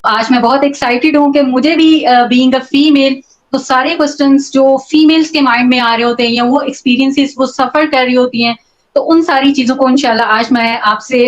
آج میں بہت ایکسائٹیڈ ہوں کہ مجھے بھی بینگ اے فیمیل تو سارے کوسچنس جو فیمیلز کے مائنڈ میں آ رہے ہوتے ہیں یا وہ ایکسپیرینسز وہ سفر کر رہی ہوتی ہیں تو ان ساری چیزوں کو انشاءاللہ آج میں آپ سے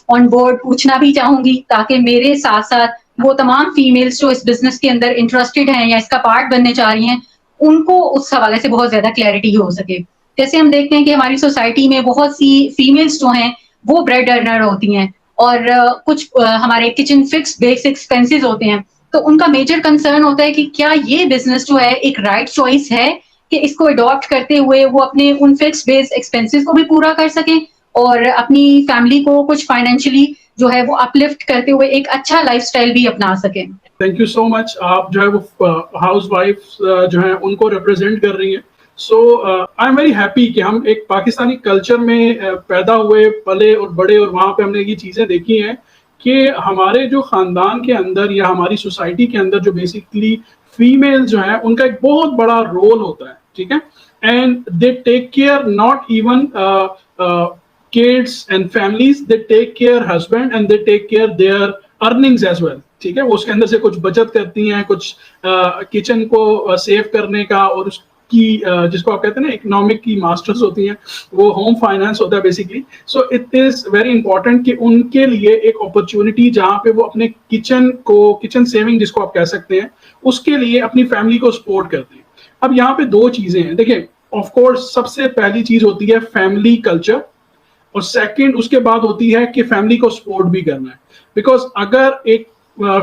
آن بورڈ پوچھنا بھی چاہوں گی تاکہ میرے ساتھ ساتھ وہ تمام فیمیلز جو اس بزنس کے اندر انٹرسٹڈ ہیں یا اس کا پارٹ بننے چاہ رہی ہیں ان کو اس حوالے سے بہت زیادہ کلیئرٹی ہو سکے. جیسے ہم دیکھتے ہیں کہ ہماری سوسائٹی میں بہت سی فیمیلز جو ہیں وہ بریڈ ارنر ہوتی ہیں اور کچھ ہمارے کچن فکس بیس ایکسپینسز ہوتے ہیں تو ان کا میجر کنسرن ہوتا ہے کہ کیا یہ بزنس جو ہے ایک رائٹ چوائس ہے کہ اس کو اڈاپٹ کرتے ہوئے وہ اپنے ان فکس بیس ایکسپینسز کو بھی پورا کر سکیں اور اپنی فیملی کو کچھ فائنینشلی جو ہے وہ اپلفٹ کرتے ہوئے ایک اچھا لائف سٹائل بھی اپنا سکیں. تھینک یو سو مچ. آپ جو ہے وہ ہاؤس وائف جو ہیں ان کو ریپرزینٹ کر رہی ہیں. سو آئی ایم ویری ہیپی کہ ہم ایک پاکستانی کلچر میں پیدا ہوئے پلے اور بڑے اور وہاں پہ ہم نے یہ چیزیں دیکھی ہیں کہ ہمارے جو خاندان کے اندر یا ہماری سوسائٹی کے اندر جو بیسکلی فیمیل جو ہیں ان کا ایک بہت بڑا رول ہوتا ہے. ٹھیک ہے. And they take care not even kids and families, they take care husband and they take care their earnings as well. ٹھیک ہے. وہ اس کے اندر سے کچھ بچت کرتی ہیں, کچھ کچن کو سیو کرنے کا, اور اس کی جس کو آپ کہتے ہیں نا اکنامک کی ماسٹرز ہوتی ہیں, وہ ہوم فائنانس ہوتا ہے basically. So it is very important کہ ان کے لیے ایک اپرچونٹی جہاں پہ وہ اپنے کچن سیونگ جس کو آپ کہہ سکتے ہیں اس کے لیے اپنی فیملی کو سپورٹ کرتے ہیں. اب یہاں پہ دو چیزیں ہیں. دیکھیں آف کورس سب سے پہلی چیز ہوتی ہے فیملی کلچر, اور سیکنڈ اس کے بعد ہوتی ہے کہ فیملی کو سپورٹ بھی کرنا ہے. بیکاز اگر ایک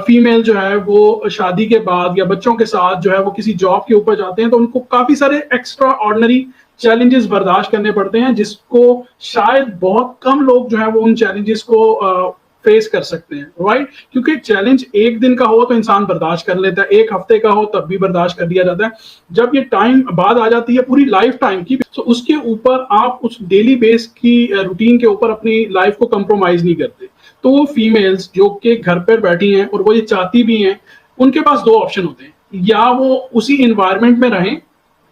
فیمیل جو ہے وہ شادی کے بعد یا بچوں کے ساتھ جو ہے وہ کسی جاب کے اوپر جاتے ہیں تو ان کو کافی سارے ایکسٹرا آرڈنری چیلنجز برداشت کرنے پڑتے ہیں, جس کو شاید بہت کم لوگ جو ہے وہ ان چیلنجز کو فیس کر سکتے ہیں. رائٹ. کیونکہ چیلنج ایک دن کا ہو تو انسان برداشت کر لیتا ہے, ایک ہفتے کا ہو تب بھی برداشت کر لیا جاتا ہے. جب یہ ٹائم بعد آ جاتی ہے پوری لائف ٹائم کی, تو اس کے اوپر آپ اس ڈیلی بیس کی روٹین کے اوپر اپنی لائف کو کمپرومائز نہیں کرتے. تو وہ فیمیلز جو کہ گھر پر بیٹھی ہیں اور وہ یہ چاہتی بھی ہیں, ان کے پاس دو آپشن ہوتے ہیں. یا وہ اسی انوائرمنٹ میں رہیں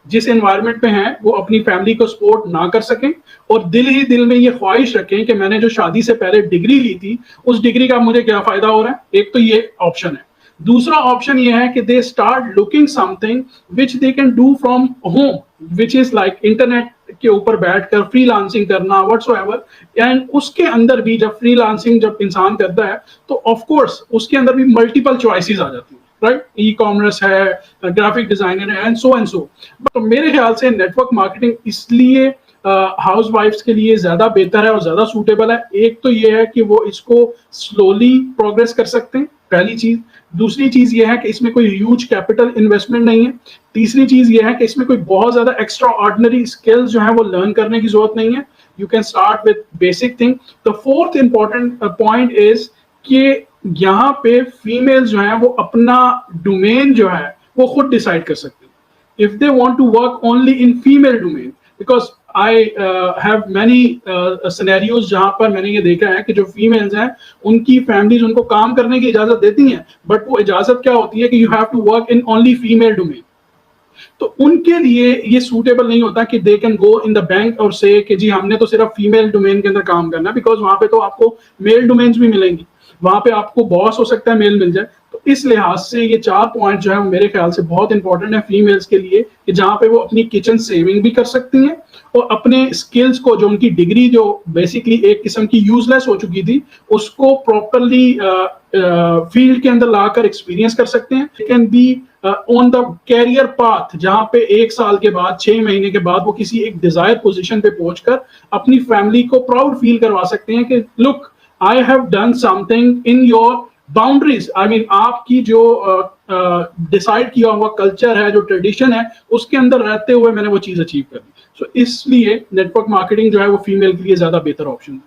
جس انوائرمنٹ پہ ہیں, وہ اپنی فیملی کو سپورٹ نہ کر سکیں اور دل ہی دل میں یہ خواہش رکھیں کہ میں نے جو شادی سے پہلے ڈگری لی تھی اس ڈگری کا مجھے کیا فائدہ ہو رہا ہے. ایک تو یہ آپشن ہے. دوسرا آپشن یہ ہے کہ they start looking some thing which they can do from home, which is like internet کے اوپر بیٹھ کر فری لانسنگ کرنا واٹس ایور. اینڈ اس کے اندر بھی جب فری لانسنگ جب انسان کرتا ہے تو آف کورس اس کے اندر بھی ملٹیپل چوائسیز آ جاتی ہیں. رائٹ. ای کامرس ہے, گرافک ڈیزائنر ہے, اینڈ سو. تو میرے خیال سے نیٹ ورک مارکیٹنگ اس لیے ہاؤس وائفس کے لیے زیادہ بہتر ہے اور زیادہ سوٹیبل ہے. ایک تو یہ ہے کہ وہ اس کو سلولی پروگریس کر سکتے ہیں, پہلی چیز. دوسری چیز یہ ہے کہ اس میں کوئی ہیوج کیپٹل انویسٹمنٹ نہیں ہے. تیسری چیز یہ ہے کہ اس میں کوئی بہت زیادہ ایکسٹرا آرڈنری اسکلز جو ہیں وہ لرن کرنے کی ضرورت نہیں ہے. You can start with basic thing. The fourth important point is کہ یہاں پہ فیمیل جو ہیں وہ اپنا ڈومین جو ہے وہ خود ڈیسائیڈ کر سکتے ہیں. If they want to work only in female domain, because I have many scenarios جہاں پر میں نے یہ دیکھا ہے کہ جو فیمیلز ہیں ان کی فیملیز ان کو کام کرنے کی اجازت دیتی ہیں, بٹ وہ اجازت کیا ہوتی ہے کہ you have to work in only female domain. تو ان کے لیے یہ سوٹیبل نہیں ہوتا کہ they can go in the bank اور سے کہ جی ہم نے تو صرف فیمیل ڈومین کے اندر کام کرنا ہے, بیکاز وہاں پہ تو آپ کو میل ڈومینز بھی ملیں گی, وہاں پہ آپ کو باس ہو سکتا ہے میل مل جائے. تو اس لحاظ سے یہ 4 پوائنٹ جو ہے وہ میرے خیال سے بہت امپورٹنٹ ہے فیمیلز کے لیے, کہ جہاں پہ وہ اپنی کچن سیونگ بھی کر سکتی ہیں اور اپنے اسکلز کو, جو ان کی ڈگری جو بیسکلی ایک قسم کی یوز لیس ہو چکی تھی, اس کو پراپرلی فیلڈ کے اندر لا کر ایکسپیرینس کر سکتے ہیں. Can be on the career path, جہاں پہ 1 سال کے بعد 6 مہینے کے بعد وہ کسی ایک ڈیزائر پوزیشن پہ پہنچ کر اپنی فیملی کو پراؤڈ فیل کروا سکتے ہیں کہ لک I have done something in your boundaries. I mean آپ کی جو ڈیسائیڈ کیا ہوا کلچر ہے, جو ٹریڈیشن ہے, اس کے اندر رہتے ہوئے میں نے وہ چیز اچیو کر دی. سو اس لیے نیٹ ورک مارکیٹنگ جو ہے وہ فیمیل کے لیے زیادہ بہتر آپشن ہے.